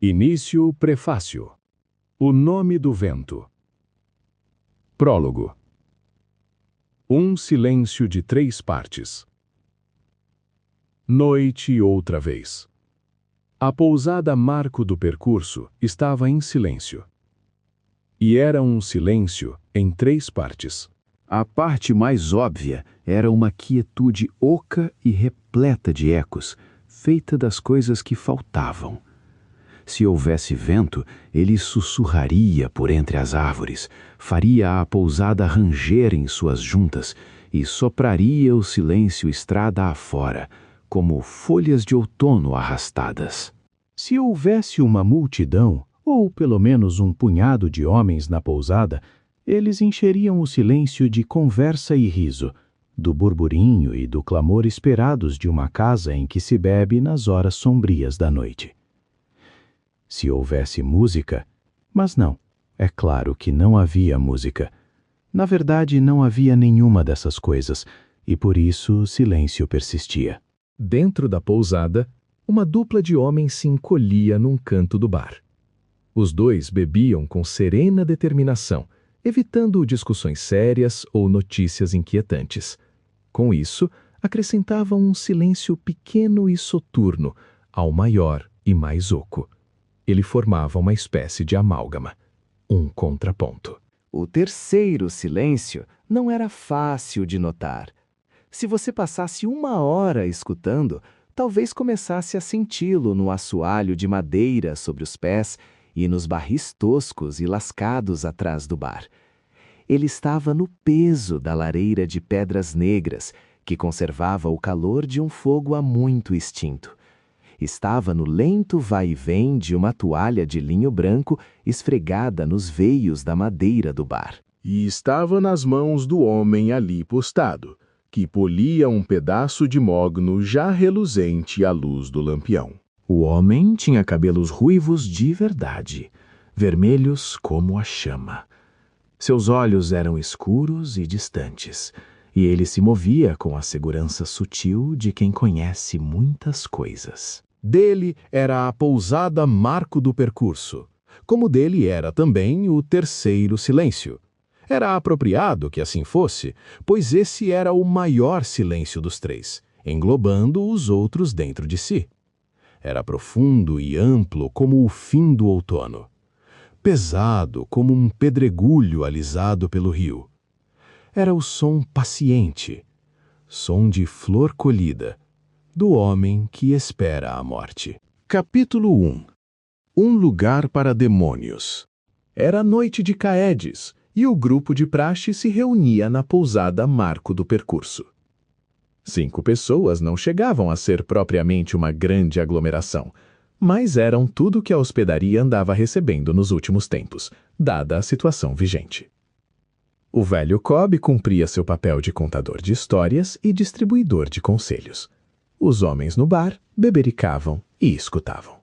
Início Prefácio. O nome do vento. Prólogo. Um silêncio de 3 partes. Noite outra vez. A pousada Marco do Percurso estava em silêncio. E era um silêncio em 3 partes. A parte mais óbvia era uma quietude oca e repleta de ecos, feita das coisas que faltavam. Se houvesse vento, ele sussurraria por entre as árvores, faria a pousada ranger em suas juntas e sopraria o silêncio estrada afora, como folhas de outono arrastadas. Se houvesse uma multidão, ou pelo menos um punhado de homens na pousada, eles encheriam o silêncio de conversa e riso, do burburinho e do clamor esperados de uma casa em que se bebe nas horas sombrias da noite. Se houvesse música, mas não, é claro que não havia música. Na verdade, não havia nenhuma dessas coisas, e por isso o silêncio persistia. Dentro da pousada, uma dupla de homens se encolhia num canto do bar. Os 2 bebiam com serena determinação, evitando discussões sérias ou notícias inquietantes. Com isso, acrescentavam um silêncio pequeno e soturno ao maior e mais oco. Ele formava uma espécie de amálgama, um contraponto. O terceiro silêncio não era fácil de notar. Se você passasse 1 hora escutando, talvez começasse a senti-lo no assoalho de madeira sobre os pés e nos barris toscos e lascados atrás do bar. Ele estava no peso da lareira de pedras negras, que conservava o calor de um fogo há muito extinto. Estava no lento vai-e-vem de uma toalha de linho branco esfregada nos veios da madeira do bar. E estava nas mãos do homem ali postado, que polia um pedaço de mogno já reluzente à luz do lampião. O homem tinha cabelos ruivos de verdade, vermelhos como a chama. Seus olhos eram escuros e distantes, e ele se movia com a segurança sutil de quem conhece muitas coisas. Dele era a pousada Marco do Percurso, como dele era também o terceiro silêncio. Era apropriado que assim fosse, pois esse era o maior silêncio dos 3, englobando os outros dentro de si. Era profundo e amplo como o fim do outono, pesado como um pedregulho alisado pelo rio. Era o som paciente, som de flor colhida, do homem que espera a morte. Capítulo 1. Um lugar para demônios. Era noite de Caedes, e o grupo de praxe se reunia na pousada Marco do Percurso. 5 pessoas não chegavam a ser propriamente uma grande aglomeração, mas eram tudo que a hospedaria andava recebendo nos últimos tempos, dada a situação vigente. O velho Cobb cumpria seu papel de contador de histórias e distribuidor de conselhos. Os homens no bar bebericavam e escutavam.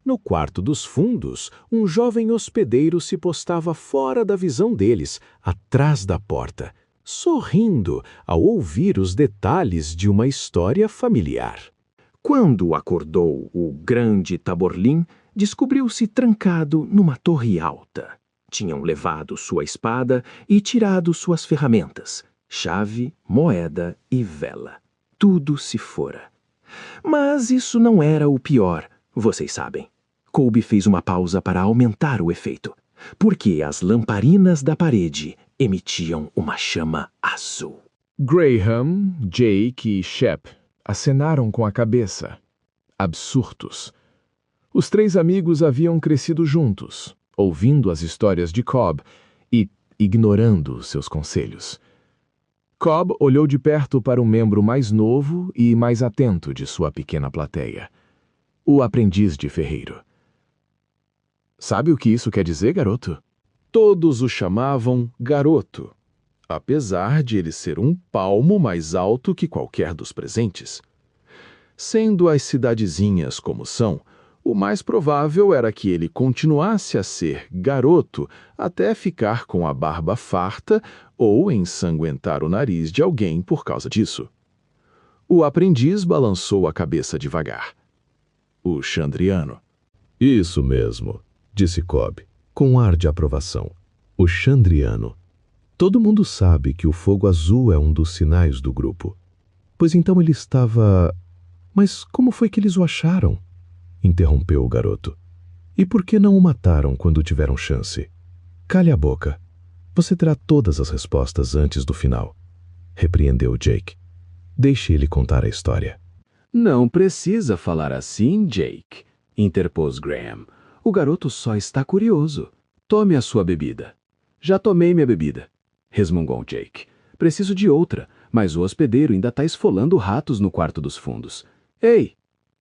No quarto dos fundos, um jovem hospedeiro se postava fora da visão deles, atrás da porta, sorrindo ao ouvir os detalhes de uma história familiar. Quando acordou o grande Taborlim, descobriu-se trancado numa torre alta. Tinham levado sua espada e tirado suas ferramentas, chave, moeda e vela. Tudo se fora. Mas isso não era o pior, vocês sabem. Colby fez uma pausa para aumentar o efeito, porque as lamparinas da parede emitiam uma chama azul. Graham, Jake e Shep acenaram com a cabeça, absurdos. Os 3 amigos haviam crescido juntos, ouvindo as histórias de Cobb e ignorando seus conselhos. Cobb olhou de perto para o membro mais novo e mais atento de sua pequena plateia, o aprendiz de ferreiro. Sabe o que isso quer dizer, garoto? Todos o chamavam garoto, apesar de ele ser um palmo mais alto que qualquer dos presentes. Sendo as cidadezinhas como são, o mais provável era que ele continuasse a ser garoto até ficar com a barba farta ou ensanguentar o nariz de alguém por causa disso. O aprendiz balançou a cabeça devagar. O Chandriano. Isso mesmo, disse Cobb, com um ar de aprovação. O Chandriano. Todo mundo sabe que o fogo azul é um dos sinais do grupo. Pois então ele estava... Mas como foi que eles o acharam? Interrompeu o garoto. E por que não o mataram quando tiveram chance? Cale a boca. Você terá todas as respostas antes do final. Repreendeu Jake. Deixe ele contar a história. Não precisa falar assim, Jake, interpôs Graham. O garoto só está curioso. Tome a sua bebida. Já tomei minha bebida, resmungou Jake. Preciso de outra, mas o hospedeiro ainda está esfolando ratos no quarto dos fundos. Ei!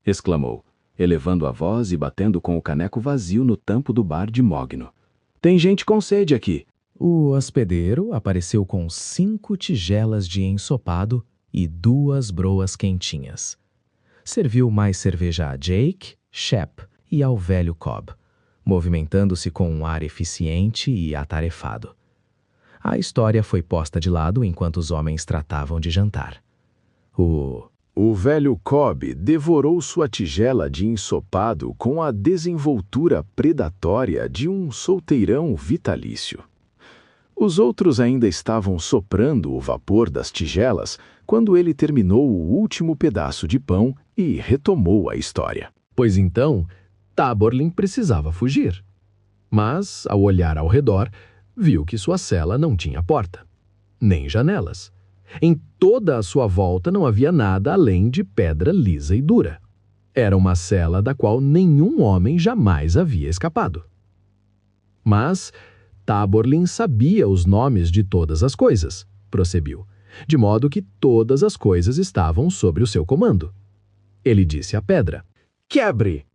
Exclamou, elevando a voz e batendo com o caneco vazio no tampo do bar de mogno. Tem gente com sede aqui. O hospedeiro apareceu com 5 tigelas de ensopado e 2 broas quentinhas. Serviu mais cerveja a Jake, Shep e ao velho Cobb, movimentando-se com um ar eficiente e atarefado. A história foi posta de lado enquanto os homens tratavam de jantar. O velho Cobb devorou sua tigela de ensopado com a desenvoltura predatória de um solteirão vitalício. Os outros ainda estavam soprando o vapor das tigelas quando ele terminou o último pedaço de pão e retomou a história. Pois então, Taborlin precisava fugir. Mas, ao olhar ao redor, viu que sua cela não tinha porta, nem janelas. Em toda a sua volta não havia nada além de pedra lisa e dura. Era uma cela da qual nenhum homem jamais havia escapado. Mas Taborlin sabia os nomes de todas as coisas, prosseguiu, de modo que todas as coisas estavam sob o seu comando. Ele disse à pedra: "Quebre!"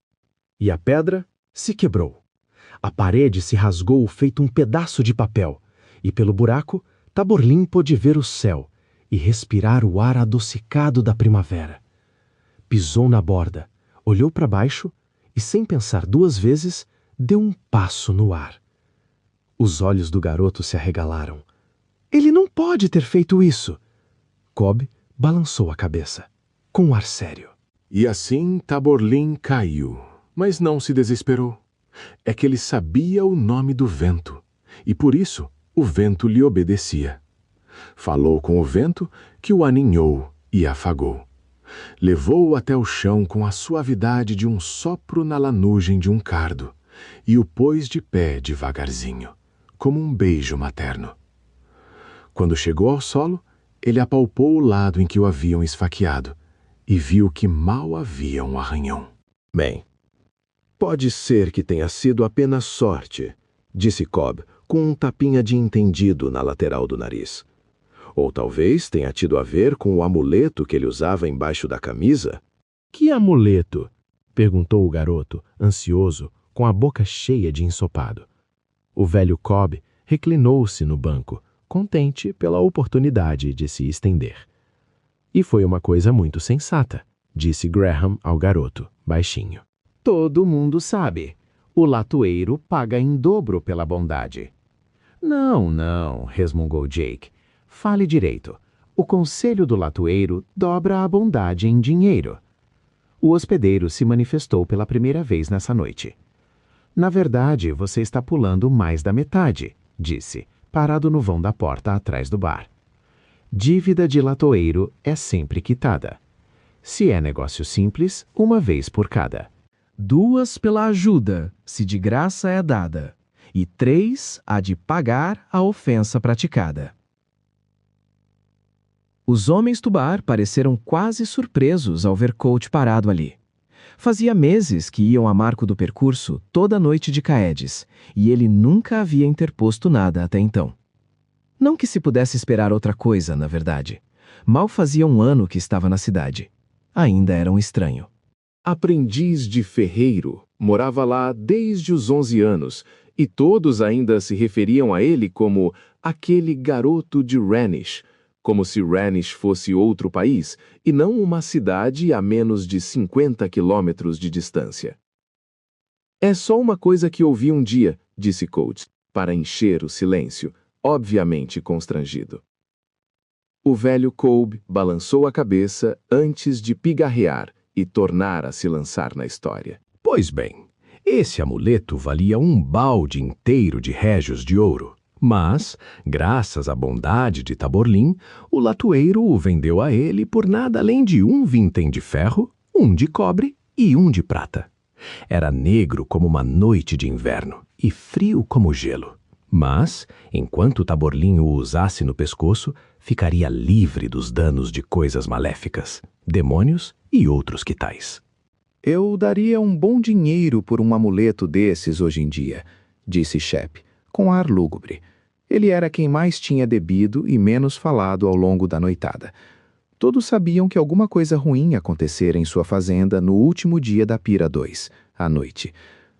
E a pedra se quebrou. A parede se rasgou feito um pedaço de papel, e pelo buraco Taborlin pôde ver o céu e respirar o ar adocicado da primavera. Pisou na borda, olhou para baixo e, sem pensar 2 vezes, deu um passo no ar. Os olhos do garoto se arregalaram. Ele não pode ter feito isso! Cobb balançou a cabeça, com um ar sério. E assim Taborlin caiu, mas não se desesperou. É que ele sabia o nome do vento, e por isso o vento lhe obedecia. Falou com o vento, que o aninhou e afagou. Levou-o até o chão com a suavidade de um sopro na lanugem de um cardo, e o pôs de pé devagarzinho, como um beijo materno. Quando chegou ao solo, ele apalpou o lado em que o haviam esfaqueado, e viu que mal havia um arranhão. Bem, pode ser que tenha sido apenas sorte, disse Cobb, com um tapinha de entendido na lateral do nariz. Ou talvez tenha tido a ver com o amuleto que ele usava embaixo da camisa. Que amuleto? Perguntou o garoto, ansioso, com a boca cheia de ensopado. O velho Cobb reclinou-se no banco, contente pela oportunidade de se estender. E foi uma coisa muito sensata, disse Graham ao garoto, baixinho. Todo mundo sabe. O latoeiro paga em dobro pela bondade. Não, resmungou Jake. Fale direito. O conselho do latoeiro dobra a bondade em dinheiro. O hospedeiro se manifestou pela primeira vez nessa noite. Na verdade, você está pulando mais da metade, disse, parado no vão da porta atrás do bar. Dívida de latoeiro é sempre quitada. Se é negócio simples, 1 vez por cada. 2 pela ajuda, se de graça é dada, e 3 há de pagar a ofensa praticada. Os homens do bar pareceram quase surpresos ao ver Coach parado ali. Fazia meses que iam a Marco do Percurso toda noite de Caedes, e ele nunca havia interposto nada até então. Não que se pudesse esperar outra coisa, na verdade. Mal fazia 1 ano que estava na cidade. Ainda era um estranho. Aprendiz de ferreiro, morava lá desde os 11 anos, e todos ainda se referiam a ele como aquele garoto de Ranish, como se Ranish fosse outro país e não uma cidade a menos de 50 quilômetros de distância. É só uma coisa que ouvi um dia, disse Coates, para encher o silêncio, obviamente constrangido. O velho Cobb balançou a cabeça antes de pigarrear e tornar a se lançar na história. Pois bem, Esse amuleto valia um balde inteiro de régios de ouro. Mas, graças à bondade de Taborlin, o latoeiro o vendeu a ele por nada além de um vintém de ferro, um de cobre e um de prata. Era negro como uma noite de inverno e frio como gelo. Mas, enquanto Taborlin o usasse no pescoço, ficaria livre dos danos de coisas maléficas, demônios e outros que tais. Eu daria um bom dinheiro por um amuleto desses hoje em dia, disse Shep, com ar lúgubre. Ele era quem mais tinha bebido e menos falado ao longo da noitada. Todos sabiam que alguma coisa ruim acontecera em sua fazenda no último dia da Pira 2, à noite.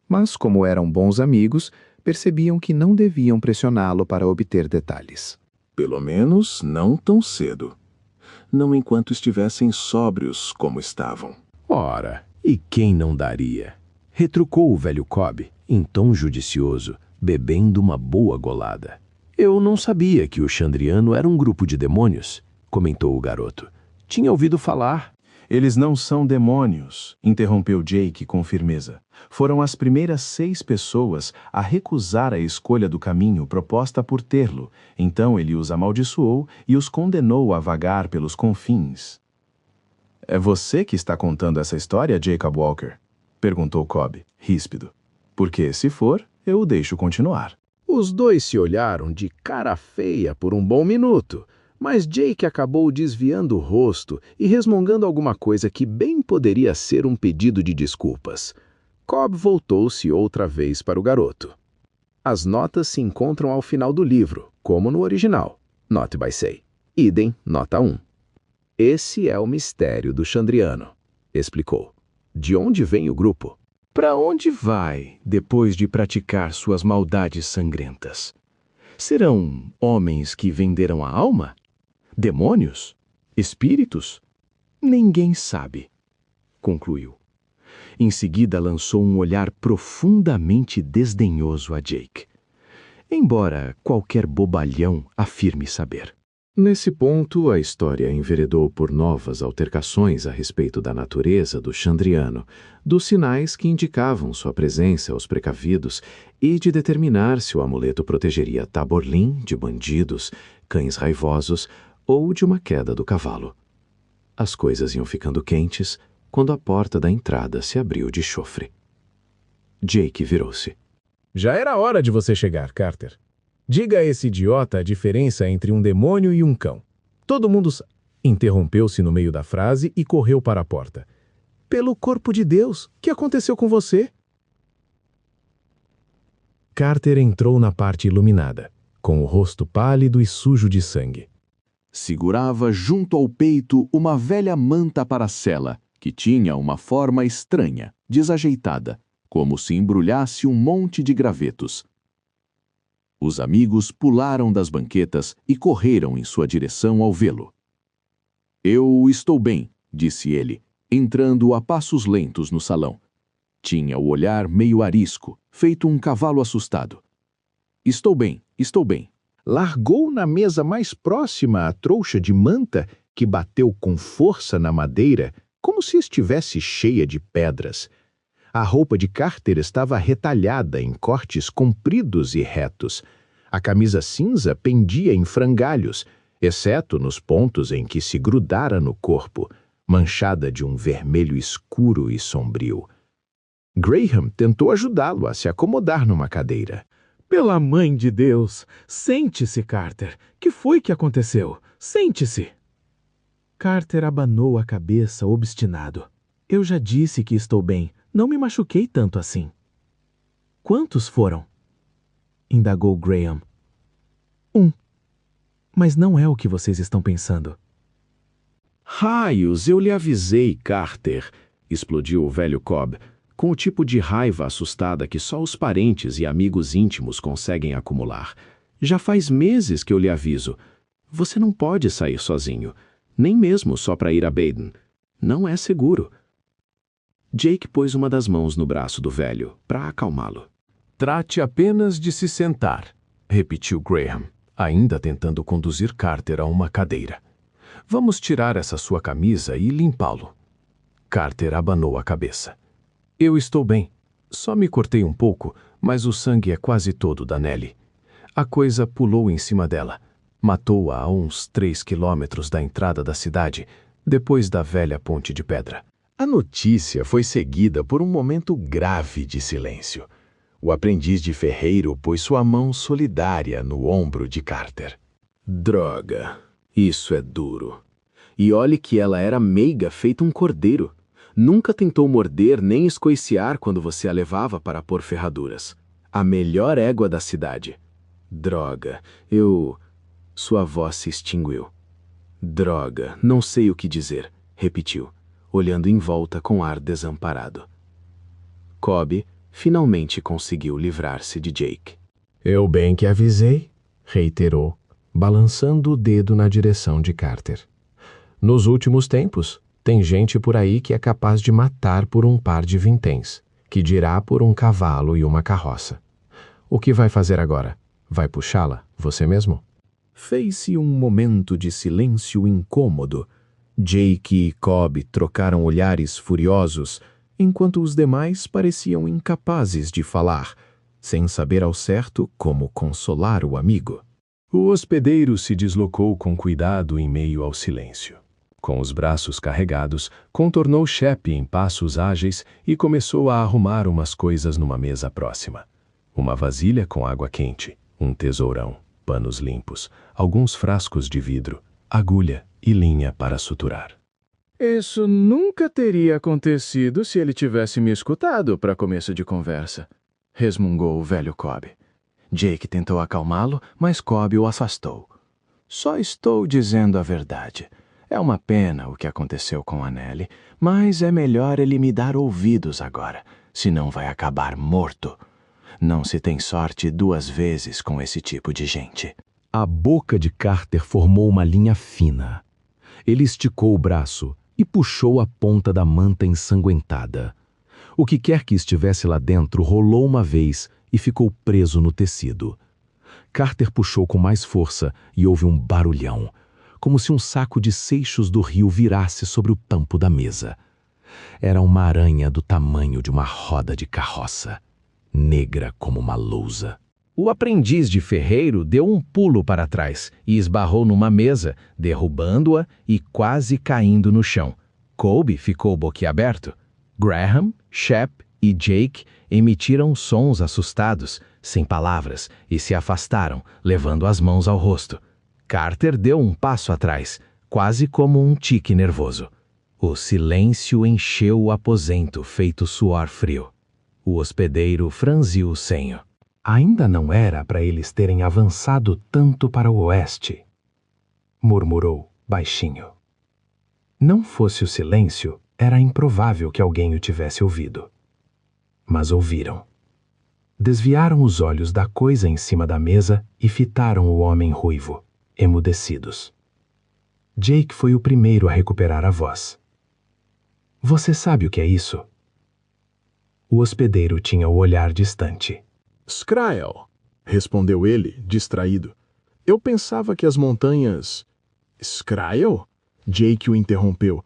Mas, como eram bons amigos, percebiam que não deviam pressioná-lo para obter detalhes. Pelo menos não tão cedo. Não enquanto estivessem sóbrios como estavam. Ora, e quem não daria? Retrucou o velho Cobb, em tom judicioso, bebendo uma boa golada. Eu não sabia que o Chandriano era um grupo de demônios, comentou o garoto. Tinha ouvido falar. Eles não são demônios, interrompeu Jake com firmeza. Foram as primeiras 6 pessoas a recusar a escolha do caminho proposta por Terlo. Então ele os amaldiçoou e os condenou a vagar pelos confins. É você que está contando essa história, Jacob Walker? Perguntou Cobb, ríspido. Porque, se for, eu o deixo continuar. Os dois se olharam de cara feia por um bom minuto, mas Jake acabou desviando o rosto e resmungando alguma coisa que bem poderia ser um pedido de desculpas. Cobb voltou-se outra vez para o garoto. As notas se encontram ao final do livro, como no original. Note by say. Idem, nota 1. Esse é o mistério do Chandriano, explicou. De onde vem o grupo? Para onde vai depois de praticar suas maldades sangrentas? Serão homens que venderam a alma? Demônios? Espíritos? Ninguém sabe, concluiu. Em seguida lançou um olhar profundamente desdenhoso a Jake. Embora qualquer bobalhão afirme saber. Nesse ponto, a história enveredou por novas altercações a respeito da natureza do Chandriano, dos sinais que indicavam sua presença aos precavidos e de determinar se o amuleto protegeria Taborlin de bandidos, cães raivosos ou de uma queda do cavalo. As coisas iam ficando quentes quando a porta da entrada se abriu de chofre. Jake virou-se. Já era hora de você chegar, Carter. Diga a esse idiota a diferença entre um demônio e um cão. Todo mundo interrompeu-se no meio da frase e correu para a porta. Pelo corpo de Deus, o que aconteceu com você? Carter entrou na parte iluminada, com o rosto pálido e sujo de sangue. Segurava junto ao peito uma velha manta paracela, que tinha uma forma estranha, desajeitada, como se embrulhasse um monte de gravetos. Os amigos pularam das banquetas e correram em sua direção ao vê-lo. Eu estou bem, disse ele, entrando a passos lentos no salão. Tinha o olhar meio arisco, feito um cavalo assustado. Estou bem, estou bem. Largou na mesa mais próxima a trouxa de manta que bateu com força na madeira, como se estivesse cheia de pedras. A roupa de Carter estava retalhada em cortes compridos e retos. A camisa cinza pendia em frangalhos, exceto nos pontos em que se grudara no corpo, manchada de um vermelho escuro e sombrio. Graham tentou ajudá-lo a se acomodar numa cadeira. Pela mãe de Deus, sente-se, Carter. Que foi que aconteceu? Sente-se. Carter abanou a cabeça obstinado. Eu já disse que estou bem. Não me machuquei tanto assim. Quantos foram? Indagou Graham. 1. Mas não é o que vocês estão pensando. Raios, eu lhe avisei, Carter, explodiu o velho Cobb, com o tipo de raiva assustada que só os parentes e amigos íntimos conseguem acumular. Já faz meses que eu lhe aviso. Você não pode sair sozinho, nem mesmo só para ir a Baden. Não é seguro. Jake pôs uma das mãos no braço do velho, para acalmá-lo. Trate apenas de se sentar, repetiu Graham, ainda tentando conduzir Carter a uma cadeira. Vamos tirar essa sua camisa e limpá-lo. Carter abanou a cabeça. Eu estou bem. Só me cortei um pouco, mas o sangue é quase todo da Nelly. A coisa pulou em cima dela. Matou-a a uns 3 quilômetros da entrada da cidade, depois da velha ponte de pedra. A notícia foi seguida por um momento grave de silêncio. O aprendiz de ferreiro pôs sua mão solidária no ombro de Carter. Droga, isso é duro. E olhe que ela era meiga feito um cordeiro. Nunca tentou morder nem escoiciar quando você a levava para pôr ferraduras. A melhor égua da cidade. Droga, Sua voz se extinguiu. Droga, não sei o que dizer, repetiu, olhando em volta com ar desamparado. Cobb finalmente conseguiu livrar-se de Jake. Eu bem que avisei, reiterou, balançando o dedo na direção de Carter. Nos últimos tempos, tem gente por aí que é capaz de matar por um par de vinténs, que dirá por um cavalo e uma carroça. O que vai fazer agora? Vai puxá-la, você mesmo? Fez-se um momento de silêncio incômodo. Jake e Cobb trocaram olhares furiosos, enquanto os demais pareciam incapazes de falar, sem saber ao certo como consolar o amigo. O hospedeiro se deslocou com cuidado em meio ao silêncio. Com os braços carregados, contornou Shep em passos ágeis e começou a arrumar umas coisas numa mesa próxima. Uma vasilha com água quente, um tesourão, panos limpos, alguns frascos de vidro, agulha e linha para suturar. Isso nunca teria acontecido se ele tivesse me escutado para começo de conversa, resmungou o velho Cobb. Jake tentou acalmá-lo, mas Cobb o afastou. Só estou dizendo a verdade. É uma pena o que aconteceu com a Nelly, mas é melhor ele me dar ouvidos agora, senão vai acabar morto. Não se tem sorte 2 vezes com esse tipo de gente. A boca de Carter formou uma linha fina. Ele esticou o braço e puxou a ponta da manta ensanguentada. O que quer que estivesse lá dentro rolou uma vez e ficou preso no tecido. Carter puxou com mais força e houve um barulhão, como se um saco de seixos do rio virasse sobre o tampo da mesa. Era uma aranha do tamanho de uma roda de carroça, negra como uma lousa. O aprendiz de ferreiro deu um pulo para trás e esbarrou numa mesa, derrubando-a e quase caindo no chão. Cobb ficou boquiaberto. Graham, Shep e Jake emitiram sons assustados, sem palavras, e se afastaram, levando as mãos ao rosto. Carter deu um passo atrás, quase como um tique nervoso. O silêncio encheu o aposento, feito suor frio. O hospedeiro franziu o senho. Ainda não era para eles terem avançado tanto para o oeste, murmurou baixinho. Não fosse o silêncio, era improvável que alguém o tivesse ouvido. Mas ouviram. Desviaram os olhos da coisa em cima da mesa e fitaram o homem ruivo, emudecidos. Jake foi o primeiro a recuperar a voz. Você sabe o que é isso? O hospedeiro tinha o olhar distante. Skrael, respondeu ele, distraído. Eu pensava que as montanhas... Skrael? Jake o interrompeu.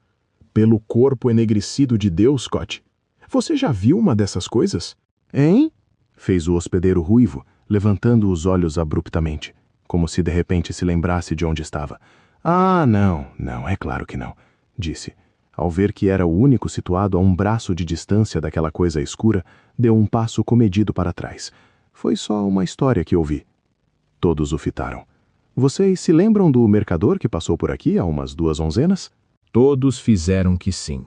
Pelo corpo enegrecido de Deus, Scott. Você já viu uma dessas coisas? Hein? Fez o hospedeiro ruivo, levantando os olhos abruptamente, como se de repente se lembrasse de onde estava. Ah, não, é claro que não, disse. Ao ver que era o único situado a um braço de distância daquela coisa escura, deu um passo comedido para trás. Foi só uma história que ouvi. Todos o fitaram. Vocês se lembram do mercador que passou por aqui há umas 2 onzenas? Todos fizeram que sim.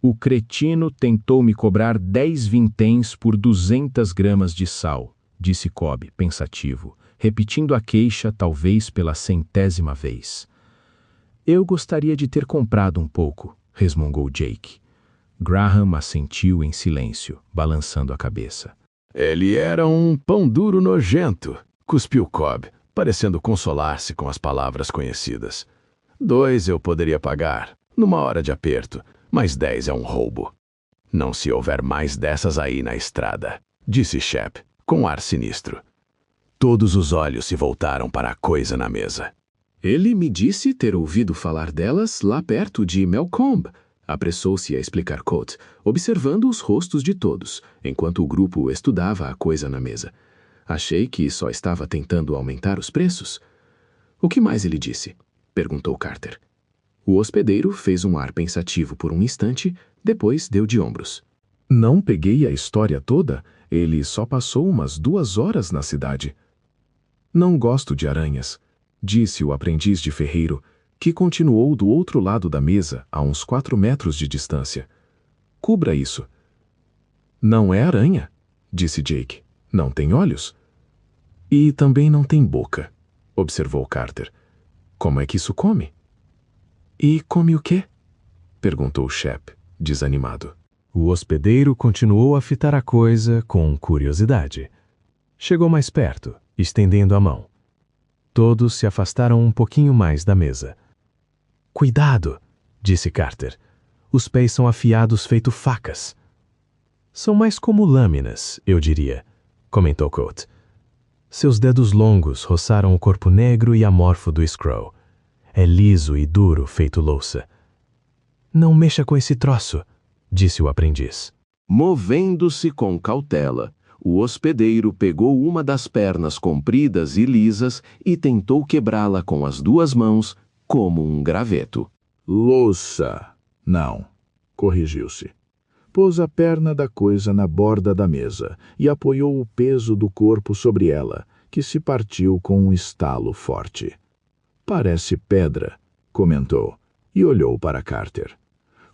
O cretino tentou me cobrar 10 vinténs por 200 gramas de sal, disse Cobb, pensativo, repetindo a queixa talvez pela 100ª vez. Eu gostaria de ter comprado um pouco, resmungou Jake. Graham assentiu em silêncio, balançando a cabeça. Ele era um pão duro nojento, cuspiu Cobb, parecendo consolar-se com as palavras conhecidas. 2 eu poderia pagar, numa hora de aperto, mas 10 é um roubo. Não se houver mais dessas aí na estrada, disse Shep, com ar sinistro. Todos os olhos se voltaram para a coisa na mesa. Ele me disse ter ouvido falar delas lá perto de Melcombe, Apressou-se a explicar Colt, observando os rostos de todos, enquanto o grupo estudava a coisa na mesa. Achei que só estava tentando aumentar os preços. O que mais ele disse? Perguntou Carter. O hospedeiro fez um ar pensativo por um instante, depois deu de ombros. Não peguei a história toda, ele só passou umas 2 horas na cidade. Não gosto de aranhas, disse o aprendiz de ferreiro, que continuou do outro lado da mesa, a uns 4 metros de distância. Cubra isso. Não é aranha, disse Jake. Não tem olhos. E também não tem boca, observou Carter. Como é que isso come? E come o quê? Perguntou Shep, desanimado. O hospedeiro continuou a fitar a coisa com curiosidade. Chegou mais perto, estendendo a mão. Todos se afastaram um pouquinho mais da mesa. Cuidado, disse Carter. Os pés são afiados feito facas. São mais como lâminas, eu diria, comentou Colt. Seus dedos longos roçaram o corpo negro e amorfo do Skrull. É liso e duro feito louça. Não mexa com esse troço, disse o aprendiz. Movendo-se com cautela, o hospedeiro pegou uma das pernas compridas e lisas e tentou quebrá-la com as 2 mãos, como um graveto. Louça. Não. Corrigiu-se. Pôs a perna da coisa na borda da mesa e apoiou o peso do corpo sobre ela, que se partiu com um estalo forte. Parece pedra, comentou, e olhou para Carter.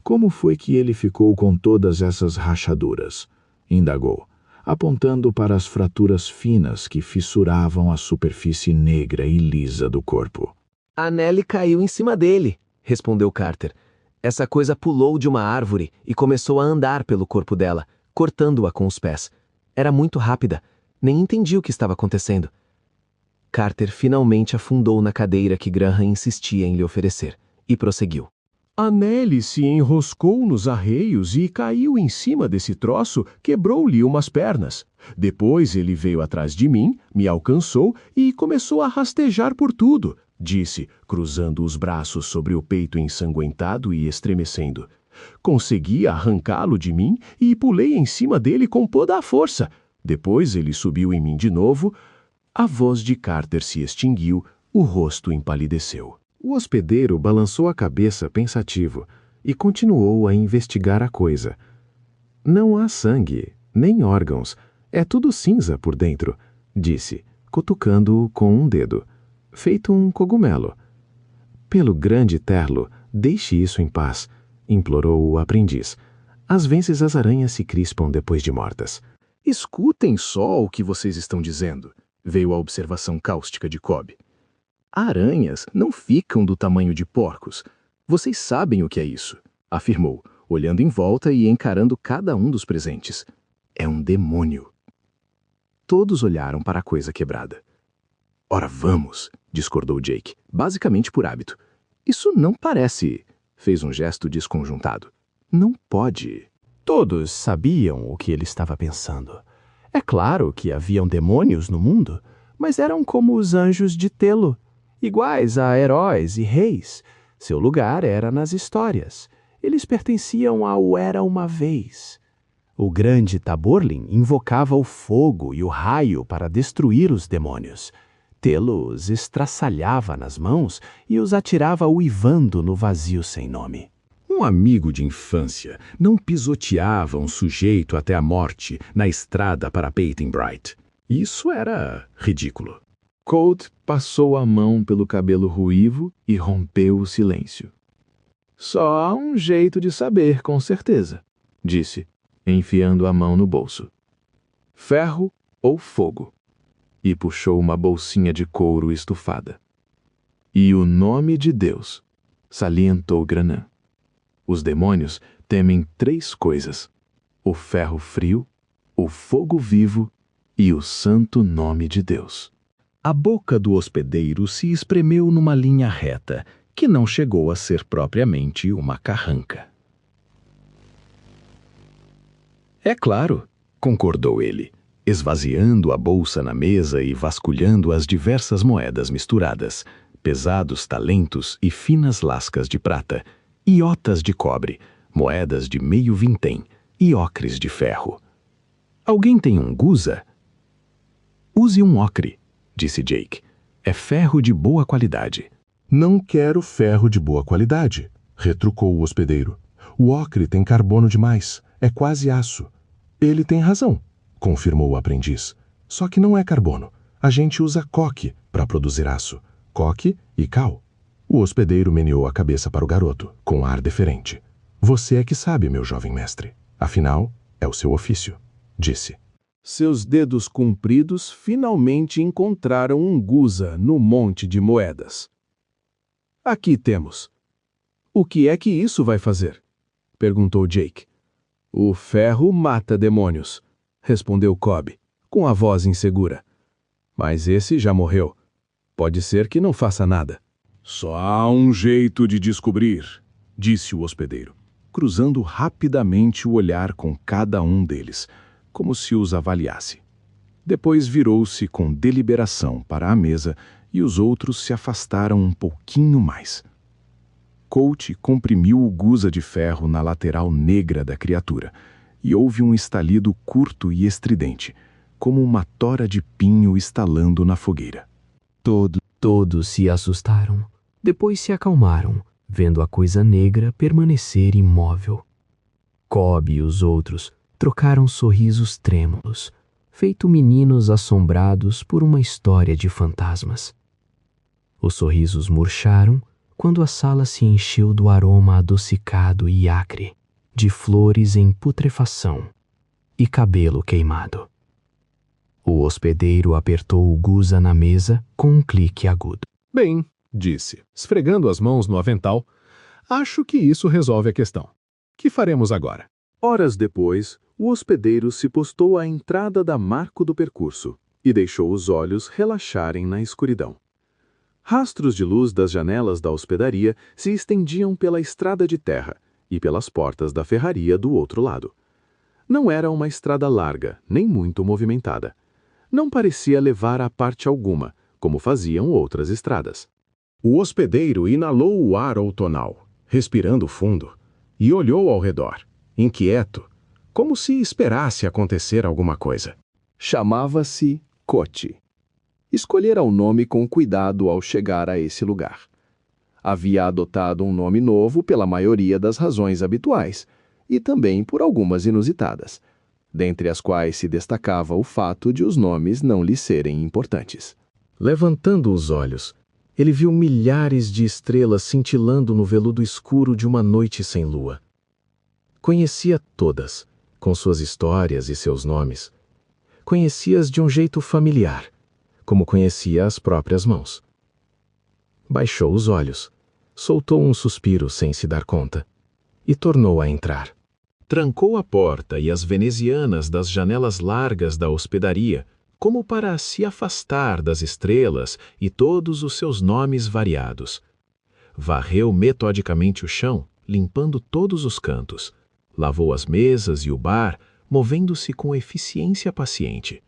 Como foi que ele ficou com todas essas rachaduras? Indagou, apontando para as fraturas finas que fissuravam a superfície negra e lisa do corpo. A Nelly caiu em cima dele, respondeu Carter. Essa coisa pulou de uma árvore e começou a andar pelo corpo dela, cortando-a com os pés. Era muito rápida, nem entendi o que estava acontecendo. Carter finalmente afundou na cadeira que Graham insistia em lhe oferecer, e prosseguiu. A Nelly se enroscou nos arreios e caiu em cima desse troço, quebrou-lhe umas pernas. Depois ele veio atrás de mim, me alcançou e começou a rastejar por tudo, disse, cruzando os braços sobre o peito ensanguentado e estremecendo. Consegui arrancá-lo de mim e pulei em cima dele com toda a força. Depois ele subiu em mim de novo. A voz de Carter se extinguiu, o rosto empalideceu. O hospedeiro balançou a cabeça pensativo e continuou a investigar a coisa. Não há sangue, nem órgãos. É tudo cinza por dentro, disse, cutucando-o com um dedo. Feito um cogumelo. Pelo grande Terlo, deixe isso em paz, implorou o aprendiz. Às vezes as aranhas se crispam depois de mortas. Escutem só o que vocês estão dizendo, veio a observação cáustica de Cobb. Aranhas não ficam do tamanho de porcos. Vocês sabem o que é isso, afirmou, olhando em volta e encarando cada um dos presentes. É um demônio. Todos olharam para a coisa quebrada. Ora, vamos, discordou Jake, basicamente por hábito. Isso não parece... Fez um gesto desconjuntado. Não pode. Todos sabiam o que ele estava pensando. É claro que haviam demônios no mundo, mas eram como os anjos de Telo, iguais a heróis e reis. Seu lugar era nas histórias. Eles pertenciam ao Era Uma Vez. O grande Taborlin invocava o fogo e o raio para destruir os demônios. Telo os estraçalhava nas mãos e os atirava uivando no vazio sem nome. Um amigo de infância não pisoteava um sujeito até a morte na estrada para Peyton-Bright. Isso era ridículo. Colt passou a mão pelo cabelo ruivo e rompeu o silêncio. Só há um jeito de saber, com certeza, disse, enfiando a mão no bolso. Ferro ou fogo? E puxou uma bolsinha de couro estufada. E o nome de Deus, salientou Granan. Os demônios temem 3 coisas: o ferro frio, o fogo vivo e o santo nome de Deus. A boca do hospedeiro se espremeu numa linha reta, que não chegou a ser propriamente uma carranca. É claro, concordou ele, esvaziando a bolsa na mesa e vasculhando as diversas moedas misturadas, pesados talentos e finas lascas de prata, iotas de cobre, moedas de meio vintém e ocres de ferro. Alguém tem um guza? Use um ocre, disse Jake. É ferro de boa qualidade. Não quero ferro de boa qualidade, retrucou o hospedeiro. O ocre tem carbono demais, é quase aço. Ele tem razão, confirmou o aprendiz. Só que não é carbono. A gente usa coque para produzir aço. Coque e cal. O hospedeiro meneou a cabeça para o garoto, com ar deferente. Você é que sabe, meu jovem mestre. Afinal, é o seu ofício, disse. Seus dedos compridos finalmente encontraram um guza no monte de moedas. Aqui temos. O que é que isso vai fazer? Perguntou Jake. O ferro mata demônios, respondeu Cobb, com a voz insegura. Mas esse já morreu. Pode ser que não faça nada. Só há um jeito de descobrir, disse o hospedeiro, cruzando rapidamente o olhar com cada um deles, como se os avaliasse. Depois virou-se com deliberação para a mesa e os outros se afastaram um pouquinho mais. Colt comprimiu o guza de ferro na lateral negra da criatura e houve um estalido curto e estridente, como uma tora de pinho estalando na fogueira. Todos se assustaram, depois se acalmaram, vendo a coisa negra permanecer imóvel. Cobb e os outros trocaram sorrisos trêmulos, feito meninos assombrados por uma história de fantasmas. Os sorrisos murcharam quando a sala se encheu do aroma adocicado e acre, de flores em putrefação e cabelo queimado. O hospedeiro apertou o guza na mesa com um clique agudo. Bem, disse, esfregando as mãos no avental, acho que isso resolve a questão. Que faremos agora? Horas depois, o hospedeiro se postou à entrada da marco do percurso e deixou os olhos relaxarem na escuridão. Rastros de luz das janelas da hospedaria se estendiam pela estrada de terra e pelas portas da ferraria do outro lado. Não era uma estrada larga, nem muito movimentada. Não parecia levar a parte alguma, como faziam outras estradas. O hospedeiro inalou o ar outonal, respirando fundo, e olhou ao redor, inquieto, como se esperasse acontecer alguma coisa. Chamava-se Cote. Escolhera o nome com cuidado ao chegar a esse lugar. Havia adotado um nome novo pela maioria das razões habituais, e também por algumas inusitadas, dentre as quais se destacava o fato de os nomes não lhe serem importantes. Levantando os olhos, ele viu milhares de estrelas cintilando no veludo escuro de uma noite sem lua. Conhecia todas, com suas histórias e seus nomes. Conhecia-as de um jeito familiar, como conhecia as próprias mãos. Baixou os olhos, soltou um suspiro sem se dar conta, e tornou a entrar. Trancou a porta e as venezianas das janelas largas da hospedaria, como para se afastar das estrelas e todos os seus nomes variados. Varreu metodicamente o chão, limpando todos os cantos. Lavou as mesas e o bar, movendo-se com eficiência paciente.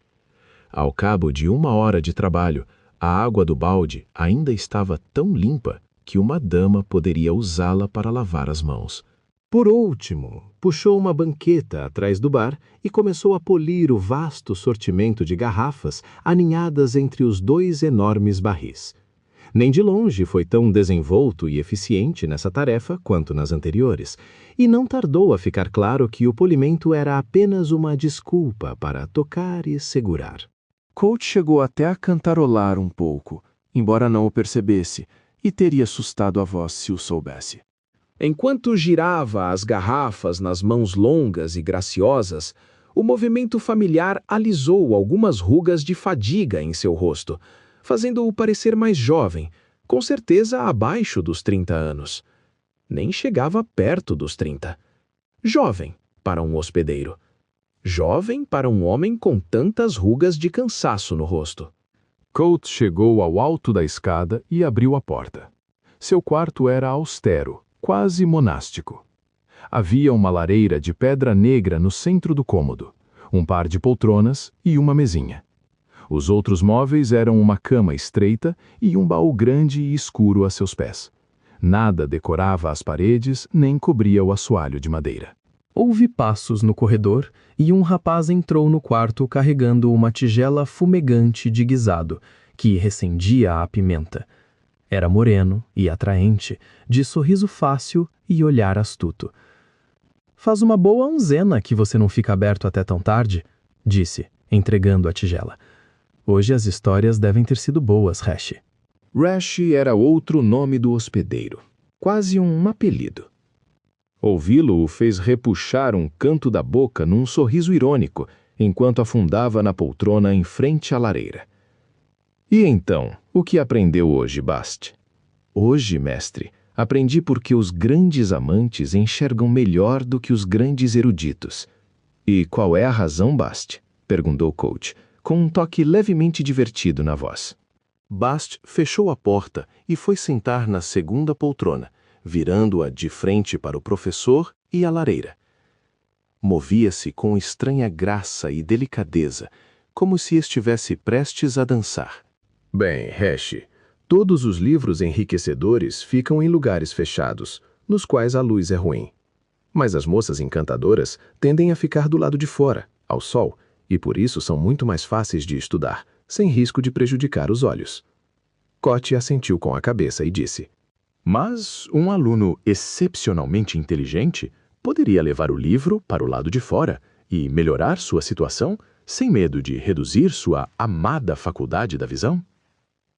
Ao cabo de 1 hora de trabalho, a água do balde ainda estava tão limpa que uma dama poderia usá-la para lavar as mãos. Por último, puxou uma banqueta atrás do bar e começou a polir o vasto sortimento de garrafas aninhadas entre os 2 enormes barris. Nem de longe foi tão desenvolto e eficiente nessa tarefa quanto nas anteriores, e não tardou a ficar claro que o polimento era apenas uma desculpa para tocar e segurar. Colt chegou até a cantarolar um pouco, embora não o percebesse, e teria assustado a voz se o soubesse. Enquanto girava as garrafas nas mãos longas e graciosas, o movimento familiar alisou algumas rugas de fadiga em seu rosto, fazendo-o parecer mais jovem, com certeza abaixo dos 30 anos. Nem chegava perto dos 30. Jovem para um hospedeiro. Jovem para um homem com tantas rugas de cansaço no rosto. Colt chegou ao alto da escada e abriu a porta. Seu quarto era austero, quase monástico. Havia uma lareira de pedra negra no centro do cômodo, um par de poltronas e uma mesinha. Os outros móveis eram uma cama estreita e um baú grande e escuro a seus pés. Nada decorava as paredes nem cobria o assoalho de madeira. Houve passos no corredor e um rapaz entrou no quarto carregando uma tigela fumegante de guisado, que recendia a pimenta. Era moreno e atraente, de sorriso fácil e olhar astuto. "Faz uma boa onzena que você não fica aberto até tão tarde", disse, entregando a tigela. "Hoje as histórias devem ter sido boas, Hash." Rash era outro nome do hospedeiro, quase um apelido. Ouvi-lo o fez repuxar um canto da boca num sorriso irônico, enquanto afundava na poltrona em frente à lareira. "E então, o que aprendeu hoje, Bast?" "Hoje, mestre, aprendi porque os grandes amantes enxergam melhor do que os grandes eruditos." "E qual é a razão, Bast?" perguntou Coach, com um toque levemente divertido na voz. Bast fechou a porta e foi sentar na segunda poltrona, virando-a de frente para o professor e a lareira. Movia-se com estranha graça e delicadeza, como se estivesse prestes a dançar. Bem, Hash, todos os livros enriquecedores ficam em lugares fechados, nos quais a luz é ruim. Mas as moças encantadoras tendem a ficar do lado de fora, ao sol, e por isso são muito mais fáceis de estudar, sem risco de prejudicar os olhos. Cote assentiu com a cabeça e disse: "Mas um aluno excepcionalmente inteligente poderia levar o livro para o lado de fora e melhorar sua situação sem medo de reduzir sua amada faculdade da visão?"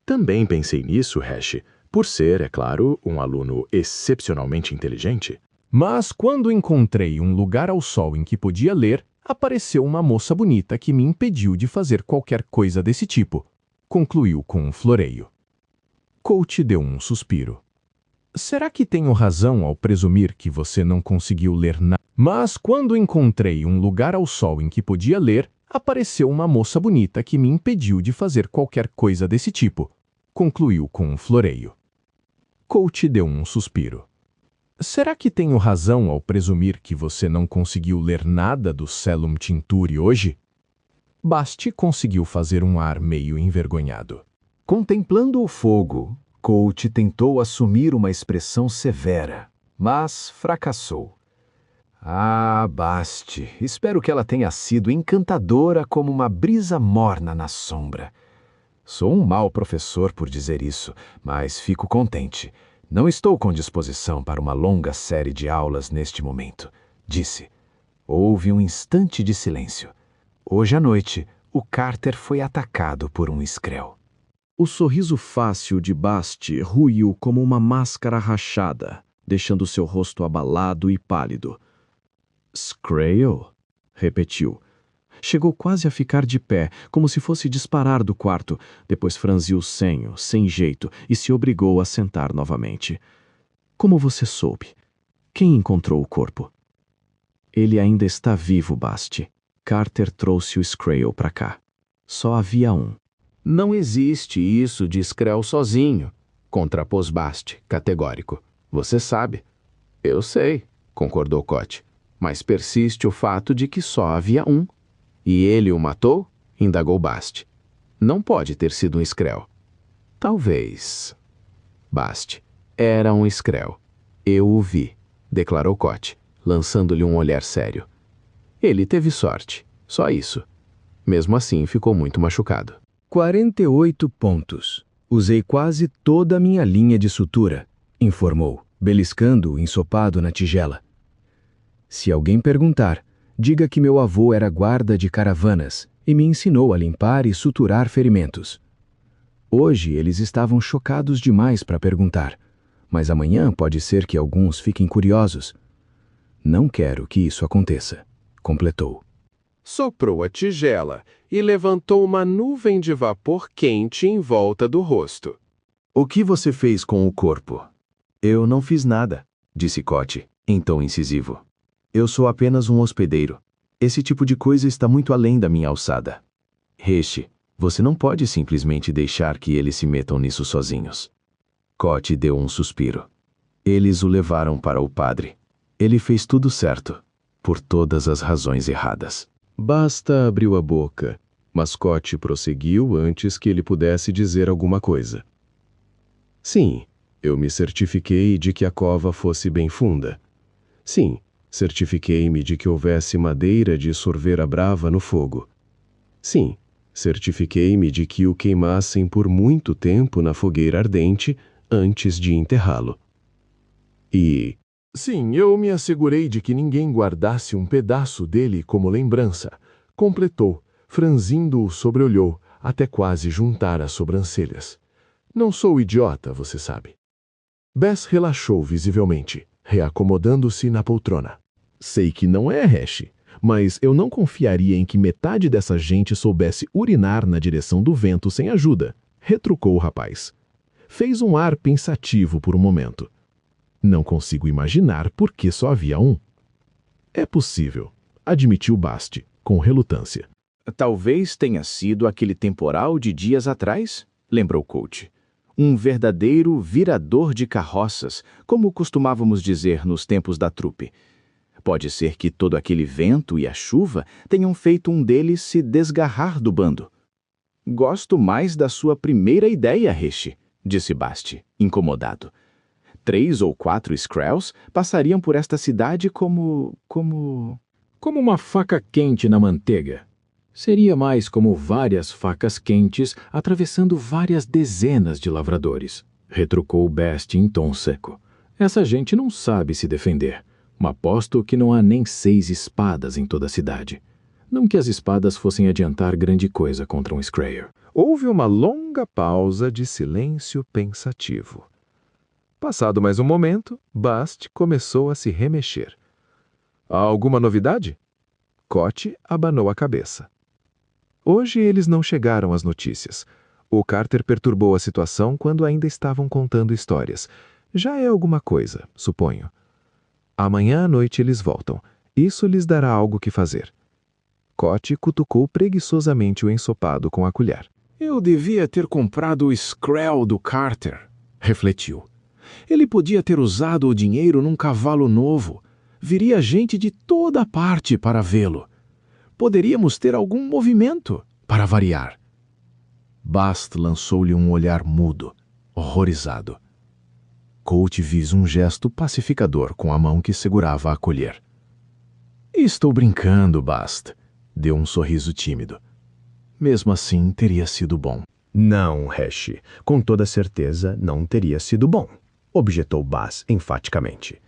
"Também pensei nisso, Hash, por ser, é claro, um aluno excepcionalmente inteligente. Mas quando encontrei um lugar ao sol em que podia ler, apareceu uma moça bonita que me impediu de fazer qualquer coisa desse tipo", concluiu com um floreio. Coach deu um suspiro. "Será que tenho razão ao presumir que você não conseguiu ler nada?" "Mas quando encontrei um lugar ao sol em que podia ler, apareceu uma moça bonita que me impediu de fazer qualquer coisa desse tipo", concluiu com um floreio. Coach deu um suspiro. "Será que tenho razão ao presumir que você não conseguiu ler nada do Cellum Tinturi hoje?" Bast conseguiu fazer um ar meio envergonhado. Contemplando o fogo, Coach tentou assumir uma expressão severa, mas fracassou. "Ah, Bast, espero que ela tenha sido encantadora como uma brisa morna na sombra. Sou um mau professor por dizer isso, mas fico contente. Não estou com disposição para uma longa série de aulas neste momento", disse. Houve um instante de silêncio. Hoje à noite, o Carter foi atacado por um escrel. O sorriso fácil de Bast ruiu como uma máscara rachada, deixando seu rosto abalado e pálido. "Scrael?" repetiu. Chegou quase a ficar de pé, como se fosse disparar do quarto, depois franziu o senho, sem jeito, e se obrigou a sentar novamente. "Como você soube? Quem encontrou o corpo?" "Ele ainda está vivo, Bast. Carter trouxe o Scrael para cá. Só havia um." "Não existe isso de Scrael sozinho", contrapôs Bast, categórico. "Você sabe." "Eu sei", concordou Cote, "mas persiste o fato de que só havia um." "E ele o matou?" indagou Bast. "Não pode ter sido um Scrael." "Talvez." Bast: "Era um Scrael. Eu o vi", declarou Cote, lançando-lhe um olhar sério. "Ele teve sorte, só isso." Mesmo assim, ficou muito machucado. 48 pontos. Usei quase toda a minha linha de sutura, informou, beliscando o ensopado na tigela. "Se alguém perguntar, diga que meu avô era guarda de caravanas e me ensinou a limpar e suturar ferimentos." Hoje eles estavam chocados demais para perguntar, mas amanhã pode ser que alguns fiquem curiosos. "Não quero que isso aconteça", completou. Soprou a tigela e levantou uma nuvem de vapor quente em volta do rosto. "O que você fez com o corpo?" "Eu não fiz nada", disse Cote, em tom incisivo. "Eu sou apenas um hospedeiro. Esse tipo de coisa está muito além da minha alçada. Hash, você não pode simplesmente deixar que eles se metam nisso sozinhos." Cote deu um suspiro. "Eles o levaram para o padre. Ele fez tudo certo, por todas as razões erradas." Basta abriu a boca, mas Cote prosseguiu antes que ele pudesse dizer alguma coisa. "Sim, Eu me certifiquei de que a cova fosse bem funda. Sim, certifiquei-me de que houvesse madeira de sorver a brava no fogo. Sim, certifiquei-me de que o queimassem por muito tempo na fogueira ardente antes de enterrá-lo. E... Sim, eu me assegurei de que ninguém guardasse um pedaço dele como lembrança. Completou, franzindo o sobreolhou, até quase juntar as sobrancelhas. Não sou idiota, você sabe. Bess relaxou visivelmente, reacomodando-se na poltrona. Sei que não é, Hash, mas eu não confiaria em que metade dessa gente soubesse urinar na direção do vento sem ajuda, retrucou o rapaz. Fez um ar pensativo por um momento. Não consigo imaginar por que só havia um. É possível, admitiu Bast, com relutância. Talvez tenha sido aquele temporal de dias atrás, lembrou Colt. Um verdadeiro virador de carroças, como costumávamos dizer nos tempos da trupe. Pode ser que todo aquele vento e a chuva tenham feito um deles se desgarrar do bando. Gosto mais da sua primeira ideia, Hash, disse Bast, incomodado. 3 ou 4 Skrells passariam por esta cidade como uma faca quente na manteiga. Seria mais como várias facas quentes atravessando várias dezenas de lavradores, retrucou Bast em tom seco. Essa gente não sabe se defender. Aposto que não há nem 6 espadas em toda a cidade. Não que as espadas fossem adiantar grande coisa contra um Scryer. Houve uma longa pausa de silêncio pensativo. Passado mais um momento, Bast começou a se remexer. Há alguma novidade? Cote abanou a cabeça. Hoje eles não chegaram às notícias. O Carter perturbou a situação quando ainda estavam contando histórias. Já é alguma coisa, suponho. Amanhã à noite eles voltam. Isso lhes dará algo que fazer. Cote cutucou preguiçosamente o ensopado com a colher. Eu devia ter comprado o Skrell do Carter, refletiu. Ele podia ter usado o dinheiro num cavalo novo. Viria gente de toda parte para vê-lo. Poderíamos ter algum movimento, para variar. Bast lançou-lhe um olhar mudo, horrorizado. Colt fez um gesto pacificador com a mão que segurava a colher. Estou brincando, Bast, deu um sorriso tímido. Mesmo assim, teria sido bom. Não, Hash, com toda certeza não teria sido bom, objetou Bas enfaticamente.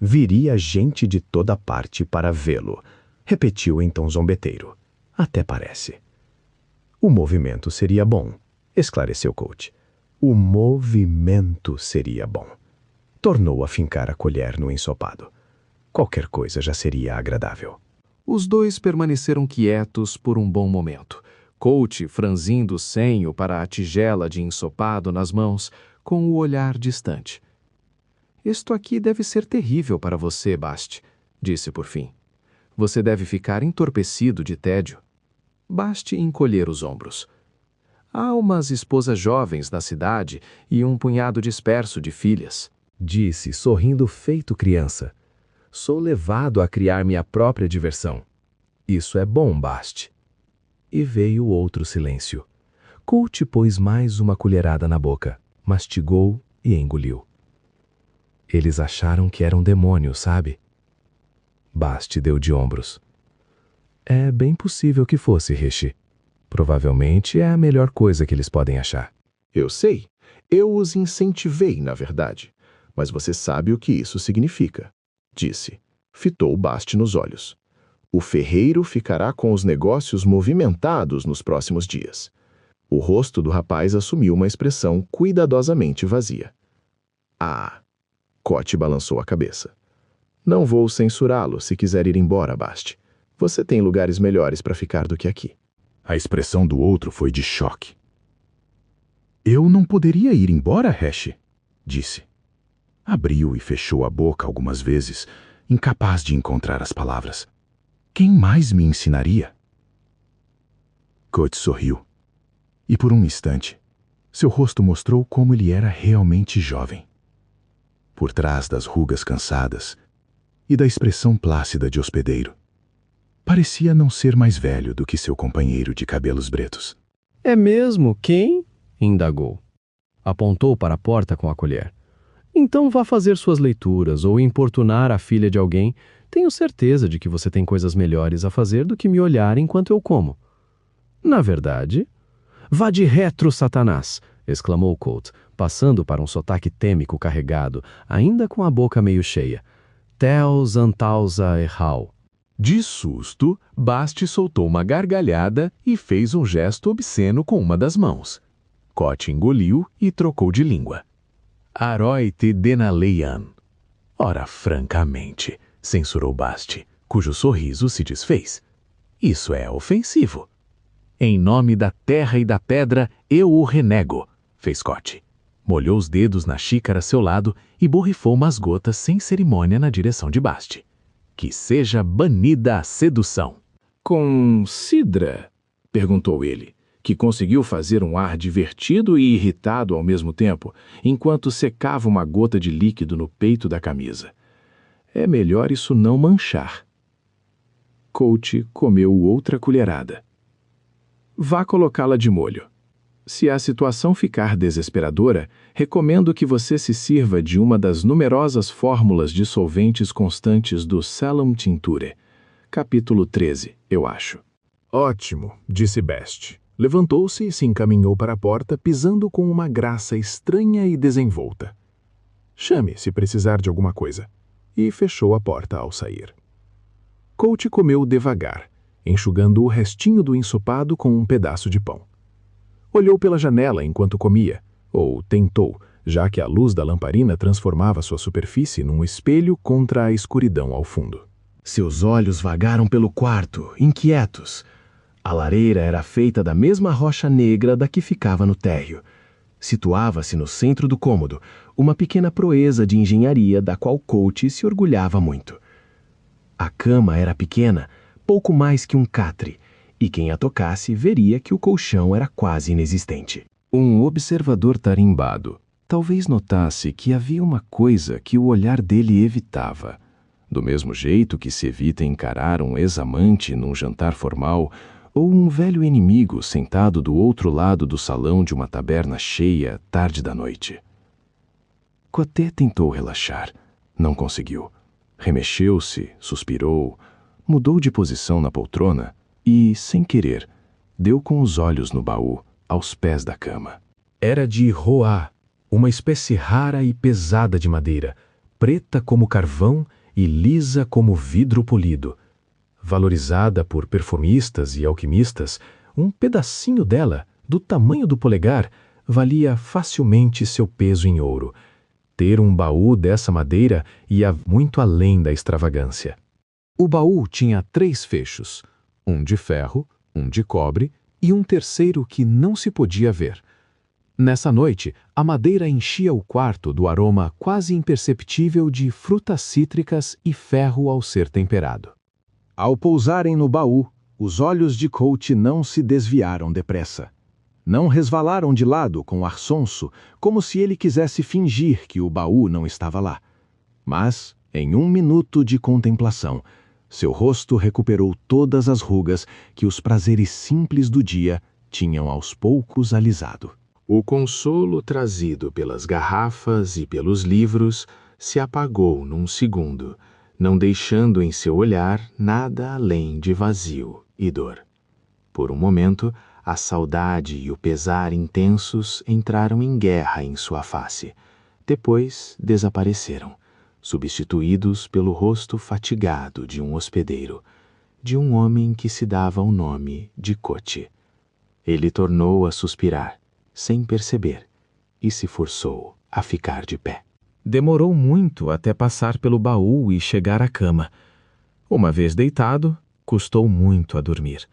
Viria gente de toda parte para vê-lo, repetiu em tom zombeteiro. Até parece. O movimento seria bom, esclareceu Colt. O movimento seria bom. Tornou a fincar a colher no ensopado. Qualquer coisa já seria agradável. Os dois permaneceram quietos por um bom momento. Colt franzindo o senho para a tigela de ensopado nas mãos, com o olhar distante. Isto aqui deve ser terrível para você, Bast, disse por fim. Você deve ficar entorpecido de tédio. Baste encolher os ombros. Há umas esposas jovens na cidade e um punhado disperso de filhas. Disse, sorrindo feito criança. Sou levado a criar minha própria diversão. Isso é bom, Bast. E veio outro silêncio. Colt pôs mais uma colherada na boca, mastigou e engoliu. Eles acharam que era um demônio, sabe? Bast deu de ombros. É bem possível que fosse, Hash. Provavelmente é a melhor coisa que eles podem achar. Eu sei. Eu os incentivei, na verdade. Mas você sabe o que isso significa, disse. Fitou Bast nos olhos. O ferreiro ficará com os negócios movimentados nos próximos dias. O rosto do rapaz assumiu uma expressão cuidadosamente vazia. Ah! Cote balançou a cabeça. Não vou censurá-lo se quiser ir embora, Bast. Você tem lugares melhores para ficar do que aqui. A expressão do outro foi de choque. Eu não poderia ir embora, Hash, disse. Abriu e fechou a boca algumas vezes, incapaz de encontrar as palavras. Quem mais me ensinaria? Cote sorriu. E por um instante, seu rosto mostrou como ele era realmente jovem. Por trás das rugas cansadas e da expressão plácida de hospedeiro, parecia não ser mais velho do que seu companheiro de cabelos pretos. É mesmo? Quem? Indagou. Apontou para a porta com a colher. Então vá fazer suas leituras ou importunar a filha de alguém. Tenho certeza de que você tem coisas melhores a fazer do que me olhar enquanto eu como. Na verdade... Vá de retro, Satanás! Exclamou Colt, passando para um sotaque têmico carregado, ainda com a boca meio cheia. Tel Zantausa Erhal. De susto, Basti soltou uma gargalhada e fez um gesto obsceno com uma das mãos. Cote engoliu e trocou de língua. Aroite denaleian. Ora, francamente, censurou Basti, cujo sorriso se desfez. Isso é ofensivo. Em nome da terra e da pedra, eu o renego, fez Cote. Molhou os dedos na xícara a seu lado e borrifou umas gotas sem cerimônia na direção de Basti. Que seja banida a sedução. Com cidra? Perguntou ele, que conseguiu fazer um ar divertido e irritado ao mesmo tempo, enquanto secava uma gota de líquido no peito da camisa. É melhor isso não manchar. Coach comeu outra colherada. Vá colocá-la de molho. Se a situação ficar desesperadora, recomendo que você se sirva de uma das numerosas fórmulas de solventes constantes do Salum Tincture. Capítulo 13, eu acho. Ótimo, disse Bast. Levantou-se e se encaminhou para a porta, pisando com uma graça estranha e desenvolta. Chame se precisar de alguma coisa. E fechou a porta ao sair. Coach comeu devagar, enxugando o restinho do ensopado com um pedaço de pão. Olhou pela janela enquanto comia, ou tentou, já que a luz da lamparina transformava sua superfície num espelho contra a escuridão ao fundo. Seus olhos vagaram pelo quarto, inquietos. A lareira era feita da mesma rocha negra da que ficava no térreo. Situava-se no centro do cômodo, uma pequena proeza de engenharia da qual Coach se orgulhava muito. A cama era pequena, pouco mais que um catre, e quem a tocasse veria que o colchão era quase inexistente. Um observador tarimbado talvez notasse que havia uma coisa que o olhar dele evitava. Do mesmo jeito que se evita encarar um ex-amante num jantar formal ou um velho inimigo sentado do outro lado do salão de uma taberna cheia tarde da noite. Coté tentou relaxar. Não conseguiu. Remexeu-se, suspirou, mudou de posição na poltrona e, sem querer, deu com os olhos no baú, aos pés da cama. Era de roá, uma espécie rara e pesada de madeira, preta como carvão e lisa como vidro polido. Valorizada por perfumistas e alquimistas, um pedacinho dela, do tamanho do polegar, valia facilmente seu peso em ouro. Ter um baú dessa madeira ia muito além da extravagância. O baú tinha 3 fechos, um de ferro, um de cobre e um terceiro que não se podia ver. Nessa noite, a madeira enchia o quarto do aroma quase imperceptível de frutas cítricas e ferro ao ser temperado. Ao pousarem no baú, os olhos de Coach não se desviaram depressa. Não resvalaram de lado com ar sonso, como se ele quisesse fingir que o baú não estava lá. Mas, em 1 minuto de contemplação, seu rosto recuperou todas as rugas que os prazeres simples do dia tinham aos poucos alisado. O consolo trazido pelas garrafas e pelos livros se apagou num segundo, não deixando em seu olhar nada além de vazio e dor. Por um momento, a saudade e o pesar intensos entraram em guerra em sua face. Depois desapareceram, substituídos pelo rosto fatigado de um hospedeiro, de um homem que se dava o nome de Cote. Ele tornou a suspirar, sem perceber, e se forçou a ficar de pé. Demorou muito até passar pelo baú e chegar à cama. Uma vez deitado, custou muito a dormir.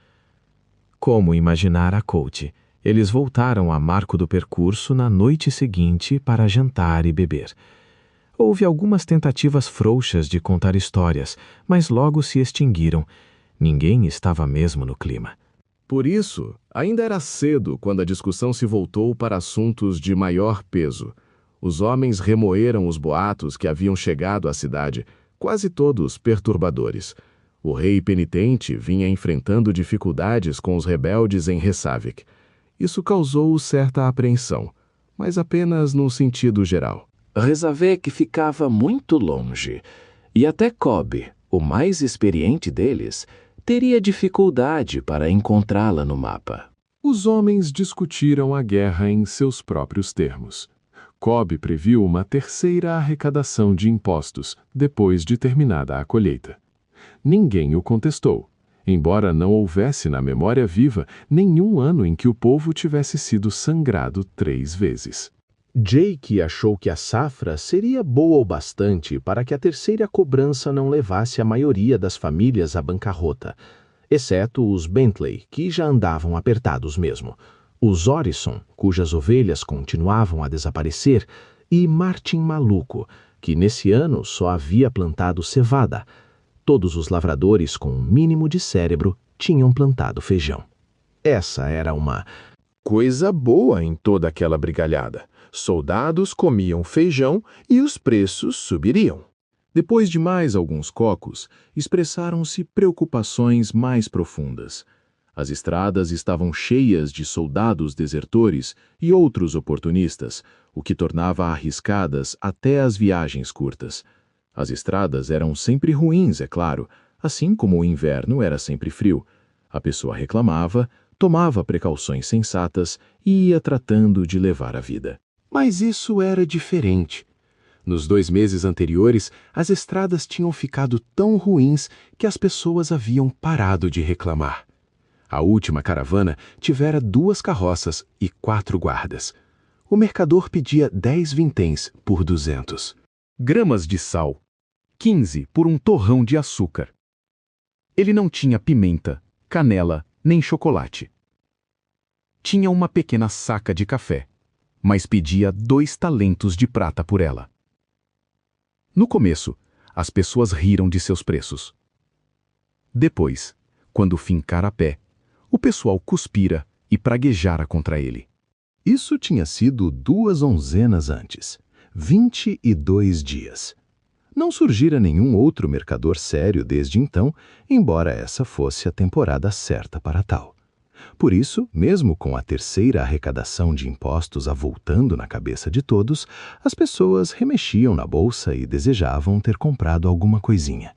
Como imaginar a Coach, eles voltaram a marco do percurso na noite seguinte para jantar e beber. Houve algumas tentativas frouxas de contar histórias, mas logo se extinguiram. Ninguém estava mesmo no clima. Por isso, ainda era cedo quando a discussão se voltou para assuntos de maior peso. Os homens remoeram os boatos que haviam chegado à cidade, quase todos perturbadores. O rei penitente vinha enfrentando dificuldades com os rebeldes em Ressavik. Isso causou certa apreensão, mas apenas num sentido geral. Rezavek ficava muito longe, e até Cobb, o mais experiente deles, teria dificuldade para encontrá-la no mapa. Os homens discutiram a guerra em seus próprios termos. Cobb previu uma terceira arrecadação de impostos depois de terminada a colheita. Ninguém o contestou, embora não houvesse na memória viva nenhum ano em que o povo tivesse sido sangrado 3 vezes. Jake achou que a safra seria boa o bastante para que a terceira cobrança não levasse a maioria das famílias à bancarrota, exceto os Bentley, que já andavam apertados mesmo, os Orison, cujas ovelhas continuavam a desaparecer, e Martin Maluco, que nesse ano só havia plantado cevada. Todos os lavradores com um mínimo de cérebro tinham plantado feijão. Essa era uma coisa boa em toda aquela brigalhada. Soldados comiam feijão e os preços subiriam. Depois de mais alguns cocos, expressaram-se preocupações mais profundas. As estradas estavam cheias de soldados desertores e outros oportunistas, o que tornava arriscadas até as viagens curtas. As estradas eram sempre ruins, é claro, assim como o inverno era sempre frio. A pessoa reclamava, tomava precauções sensatas e ia tratando de levar a vida. Mas isso era diferente. Nos 2 meses anteriores, as estradas tinham ficado tão ruins que as pessoas haviam parado de reclamar. A última caravana tivera 2 carroças e 4 guardas. O mercador pedia 10 vinténs por 200. Gramas de sal, 15 por um torrão de açúcar. Ele não tinha pimenta, canela nem chocolate. Tinha uma pequena saca de café, mas pedia 2 talentos de prata por ela. No começo, as pessoas riram de seus preços. Depois, quando fincara a pé, o pessoal cuspira e praguejara contra ele. Isso tinha sido 2 onzenas antes, 22 dias. Não surgira nenhum outro mercador sério desde então, embora essa fosse a temporada certa para tal. Por isso, mesmo com a terceira arrecadação de impostos avultando na cabeça de todos, as pessoas remexiam na bolsa e desejavam ter comprado alguma coisinha,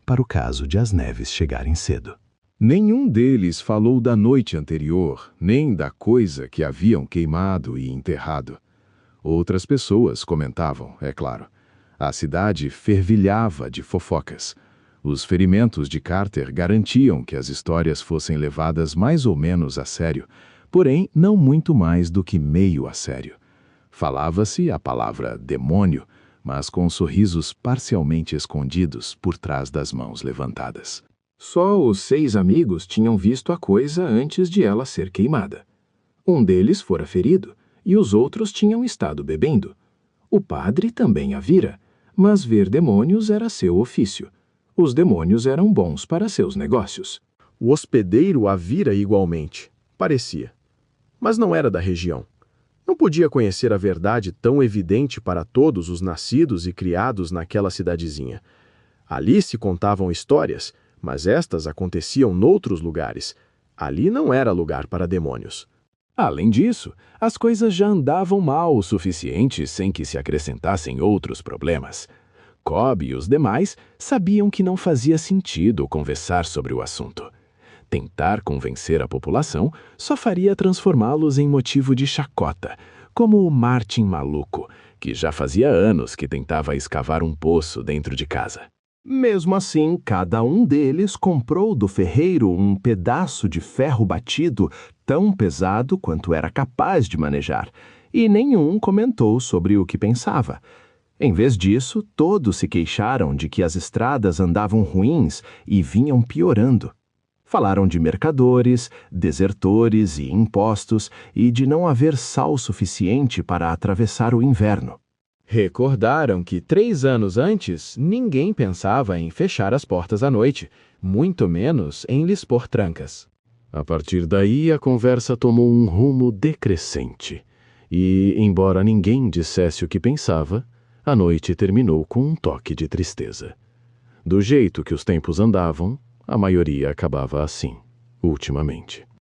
para o caso de as neves chegarem cedo. Nenhum deles falou da noite anterior, nem da coisa que haviam queimado e enterrado. Outras pessoas comentavam, é claro. A cidade fervilhava de fofocas. Os ferimentos de Carter garantiam que as histórias fossem levadas mais ou menos a sério, porém não muito mais do que meio a sério. Falava-se a palavra demônio, mas com sorrisos parcialmente escondidos por trás das mãos levantadas. Só os 6 amigos tinham visto a coisa antes de ela ser queimada. Um deles fora ferido, e os outros tinham estado bebendo. O padre também a vira, mas ver demônios era seu ofício. Os demônios eram bons para seus negócios. O hospedeiro a vira igualmente, parecia. Mas não era da região. Não podia conhecer a verdade tão evidente para todos os nascidos e criados naquela cidadezinha. Ali se contavam histórias, mas estas aconteciam noutros lugares. Ali não era lugar para demônios. Além disso, as coisas já andavam mal o suficiente sem que se acrescentassem outros problemas. Cobb e os demais sabiam que não fazia sentido conversar sobre o assunto. Tentar convencer a população só faria transformá-los em motivo de chacota, como o Martin Maluco, que já fazia anos que tentava escavar um poço dentro de casa. Mesmo assim, cada um deles comprou do ferreiro um pedaço de ferro batido tão pesado quanto era capaz de manejar, e nenhum comentou sobre o que pensava. Em vez disso, todos se queixaram de que as estradas andavam ruins e vinham piorando. Falaram de mercadores, desertores e impostos e de não haver sal suficiente para atravessar o inverno. Recordaram que 3 anos antes, ninguém pensava em fechar as portas à noite, muito menos em lhes pôr trancas. A partir daí, a conversa tomou um rumo decrescente. E, embora ninguém dissesse o que pensava, a noite terminou com um toque de tristeza. Do jeito que os tempos andavam, a maioria acabava assim, ultimamente.